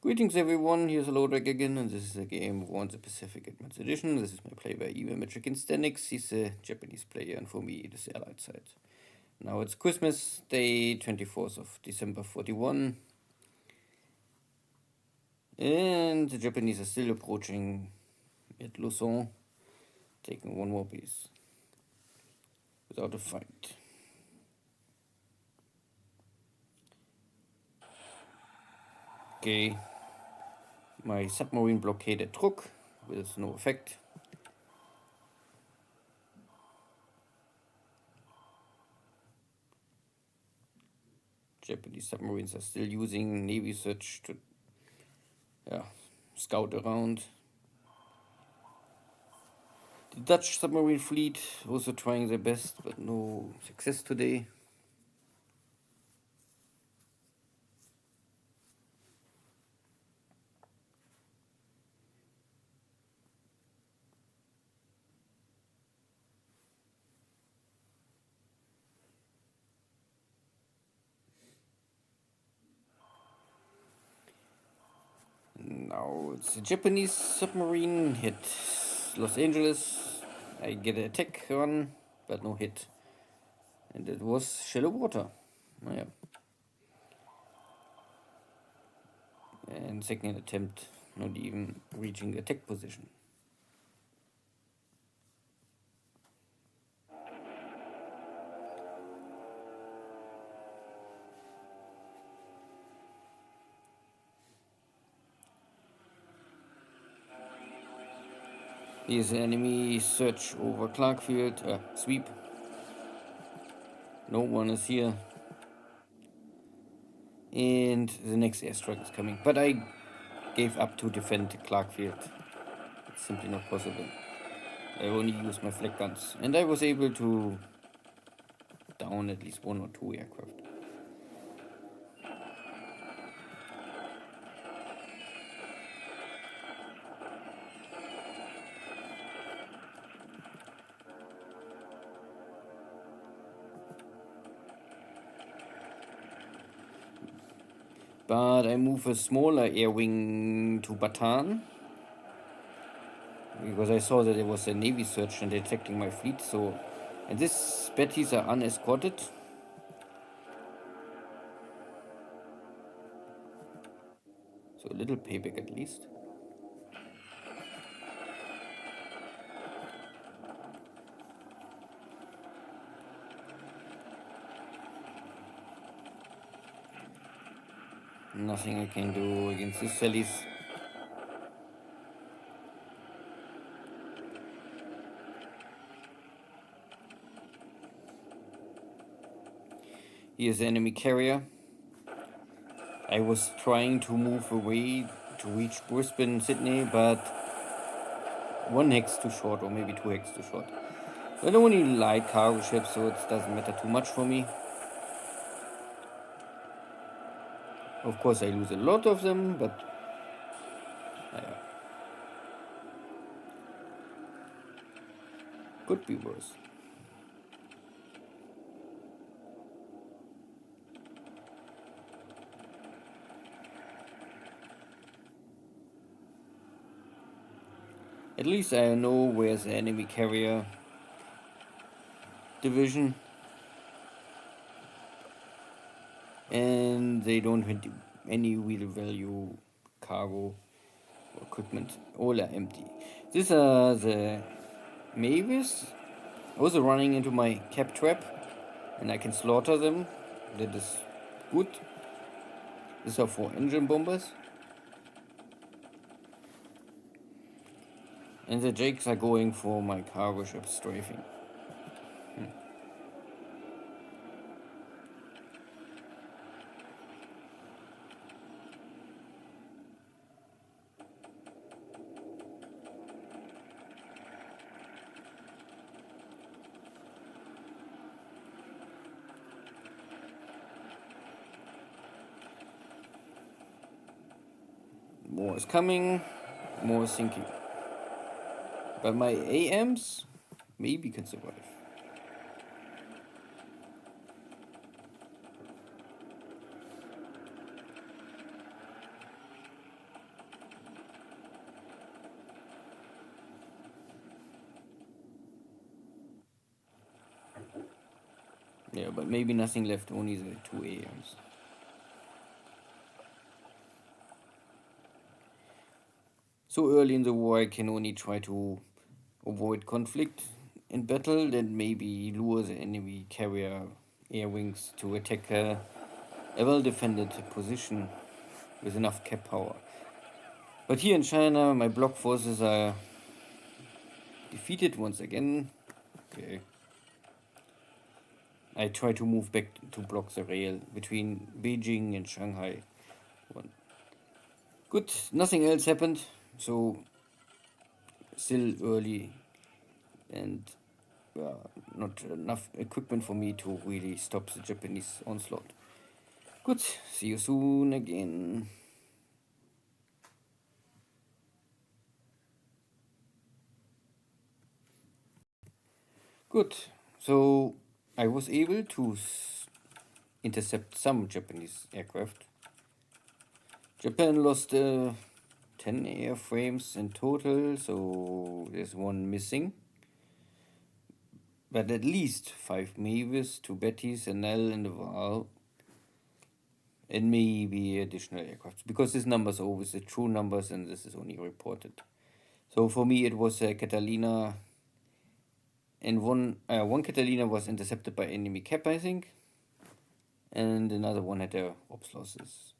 Greetings everyone, here's Lodrik again, and this is a game of War in the Pacific Advanced Edition. This is my play by Metric against Deaniks. He's a Japanese player, and for me it is the Allied side. Now it's Christmas Day, 24th of December 41. And the Japanese are still approaching at Luzon, taking one more piece without a fight. Okay, my submarine blockaded Truk with no effect. Japanese submarines are still using Navy search to scout around. The Dutch submarine fleet also trying their best, but no success today. Now it's a Japanese submarine hit Los Angeles. I get an attack run, but no hit. And it was shallow water. Oh, yeah. And second attempt, not even reaching the attack position. Here's the enemy search over Clarkfield, sweep. No one is here. And the next airstrike is coming. But I gave up to defend Clarkfield. It's simply not possible. I only used my flak guns. And I was able to down at least one or two aircraft. But I move a smaller air wing to Bataan, because I saw that there was a Navy search and detecting my fleet. So, and these Bettys are unescorted. So a little payback at least. Nothing I can do against these Sallys. Here's the enemy carrier. I was trying to move away to reach Brisbane, Sydney, but one hex too short, or maybe two hex too short. I don't only light cargo ships, so it doesn't matter too much for me. Of course, I lose a lot of them, but could be worse. At least I know where's the enemy carrier division. And they don't have any real value cargo or equipment. All are empty. These are the Mavis. Also running into my cap trap, and I can slaughter them. That is good. These are 4 engine bombers. And the Jakes are going for my cargo ship strafing. More is coming, more is sinking. But my AMs maybe can survive. Yeah, but maybe nothing left, only the 2 AMs. So early in the war, I can only try to avoid conflict in battle, then maybe lure the enemy carrier air wings to attack a well defended position with enough cap power. But here in China, my block forces are defeated once again. Okay. I try to move back to block the rail between Beijing and Shanghai. Good, nothing else happened, so still early and not enough equipment for me to really stop the Japanese onslaught. Good, see you soon again. Good, so I was able to intercept some Japanese aircraft. Japan lost 10 airframes in total, so there's one missing. But at least 5 Mavis, 2 Bettys, an L, and a Val, and maybe additional aircraft. Because these numbers are always the true numbers, and this is only reported. So for me, it was a Catalina, and one Catalina was intercepted by enemy cap, I think, and another one had their ops losses.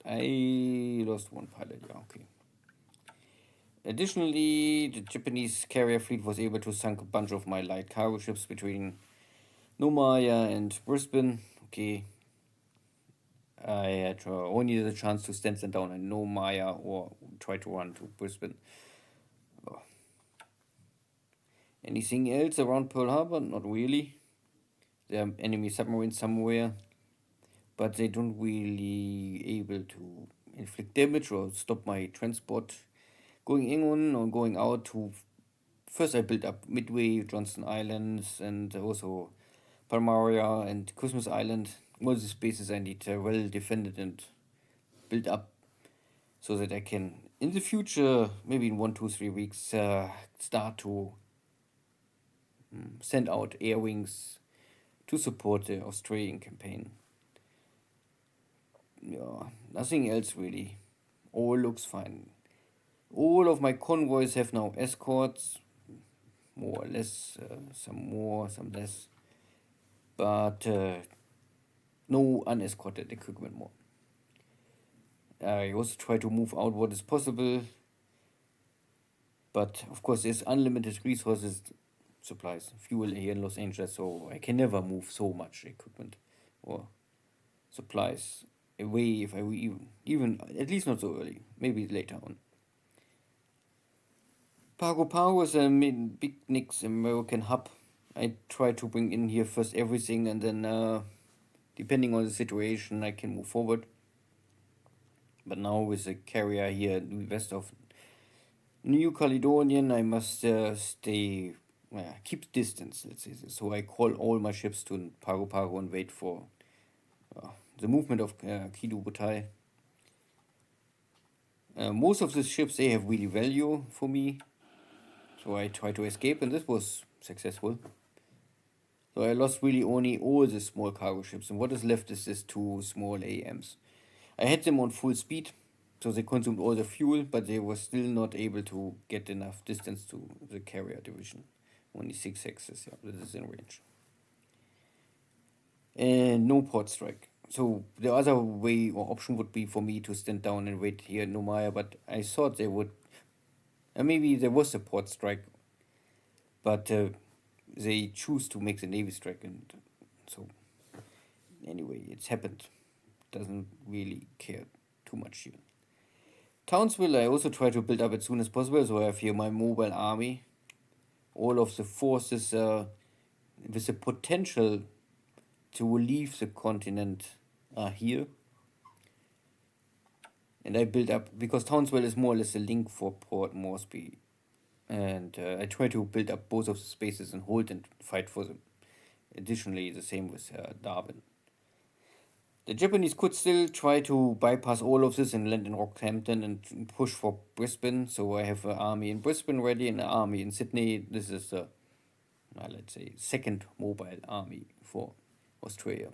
I lost one pilot, yeah, okay. Additionally, the Japanese carrier fleet was able to sink a bunch of my light cargo ships between Nomaya and Brisbane. Okay, I had only the chance to stand them down in Nomaya or try to run to Brisbane. Oh. Anything else around Pearl Harbor? Not really. There are enemy submarines somewhere, but they don't really able to inflict damage or stop my transport going in or going out to. First I built up Midway, Johnston Islands, and also Palmaria and Christmas Island. All the spaces I need well defended and built up so that I can, in the future, maybe in 1, 2, 3 weeks, start to send out air wings to support the Australian campaign. Yeah, nothing else really. All looks fine. All of my convoys have now escorts, more or less, some more, some less, but no unescorted equipment more. I also try to move out what is possible, but of course there's unlimited resources, supplies, fuel here in Los Angeles, so I can never move so much equipment or supplies away if I even at least not so early, maybe later on. Pago Pago is a big Nix American hub. I try to bring in here first everything, and then depending on the situation I can move forward. But now with the carrier here west of New Caledonian, I must stay, keep distance, let's say this. So I call all my ships to Pago Pago and wait for the movement of Kido Butai. Most of the ships, they have really value for me. So I try to escape, and this was successful. So I lost really only all the small cargo ships, and what is left is these 2 small AMs. I had them on full speed, so they consumed all the fuel, but they were still not able to get enough distance to the carrier division. Only 6 axes, yeah, this is in range. And no port strike. So the other way or option would be for me to stand down and wait here in Nomaya, but I thought they would. Maybe there was a port strike, but they choose to make the Navy strike, and so anyway, it's happened. Doesn't really care too much here. Townsville, I also try to build up as soon as possible, so I have here my mobile army. All of the forces with the potential to leave the continent are here. And I build up, because Townsville is more or less a link for Port Moresby. And I try to build up both of the spaces and hold and fight for them. Additionally, the same with Darwin. The Japanese could still try to bypass all of this and land in Rockhampton and push for Brisbane. So I have an army in Brisbane ready and an army in Sydney. This is the, let's say, second mobile army for Australia.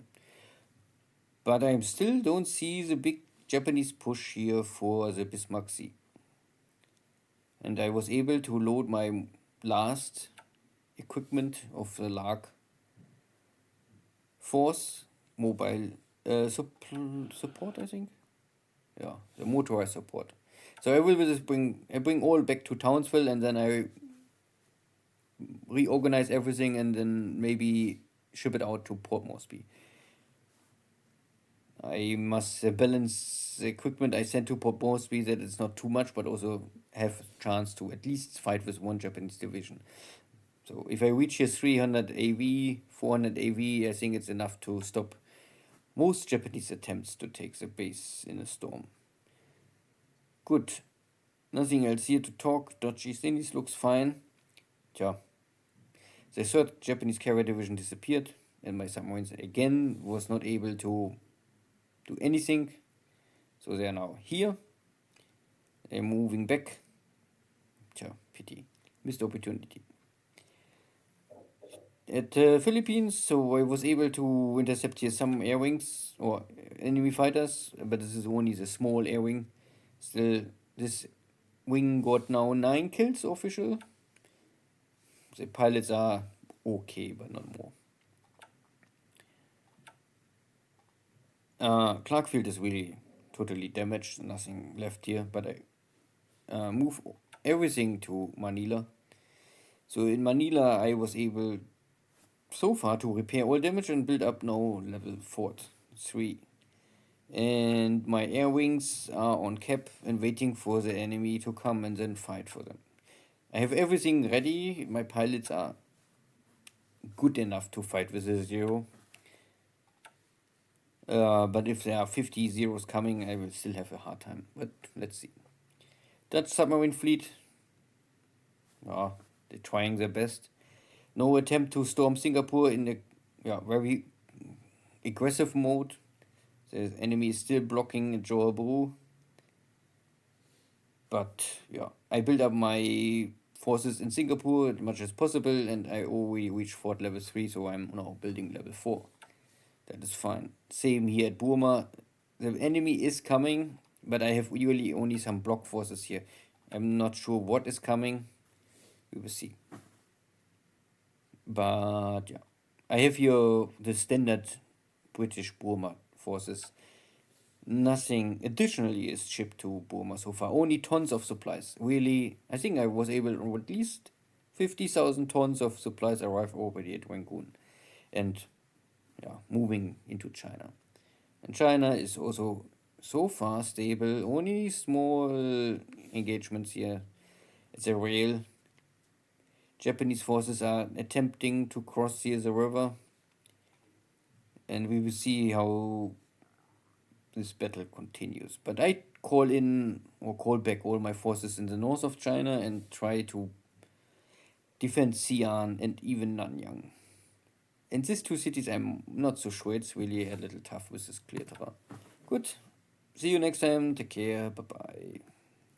But I still don't see the big Japanese push here for the Bismarck Sea. And I was able to load my last equipment of the Lark Force mobile support, I think. Yeah, the motorized support. So I will just bring all back to Townsville, and then I reorganize everything, and then maybe ship it out to Port Moresby. I must balance the equipment I send to Port Moresby, that it's not too much, but also have a chance to at least fight with one Japanese division. So if I reach here 300 AV, 400 AV, I think it's enough to stop most Japanese attempts to take the base in a storm. Good. Nothing else here to talk. Dodgy Stinis looks fine. Tja. The third Japanese carrier division disappeared, and my submarines again was not able to do anything. So they are now here. They're moving back. Tja, pity. Missed opportunity. At Philippines, so I was able to intercept here some air wings or enemy fighters, but this is only the small air wing. Still, this wing got now 9 kills official. The pilots are okay, but not more. Clarkfield is really totally damaged, nothing left here, but I move everything to Manila. So in Manila, I was able so far to repair all damage and build up now level 3. And my air wings are on cap and waiting for the enemy to come and then fight for them. I have everything ready. My pilots are good enough to fight with a 0. But if there are 50 zeros coming, I will still have a hard time. But let's see. Dutch submarine fleet. They're trying their best. No attempt to storm Singapore in a very aggressive mode. The enemy is still blocking Johor Bahru. But yeah, I build up my forces in Singapore as much as possible, and I already reached fort level 3, so I'm now building level 4. That is fine. Same here at Burma. The enemy is coming, but I have really only some block forces here. I'm not sure what is coming. We will see. But yeah, I have here the standard British Burma forces. Nothing additionally is shipped to Burma so far. Only tons of supplies. Really, I think I was able to at least 50,000 tons of supplies arrive already at Rangoon. And yeah, moving into China. And China is also so far stable. Only small engagements here. It's a rail. Japanese forces are attempting to cross here the river. And we will see how this battle continues. But I call back all my forces in the north of China and try to defend Xi'an and even Nanyang. In these 2 cities, I'm not so sure. It's really a little tough with this clear terrain. Good. See you next time. Take care. Bye bye.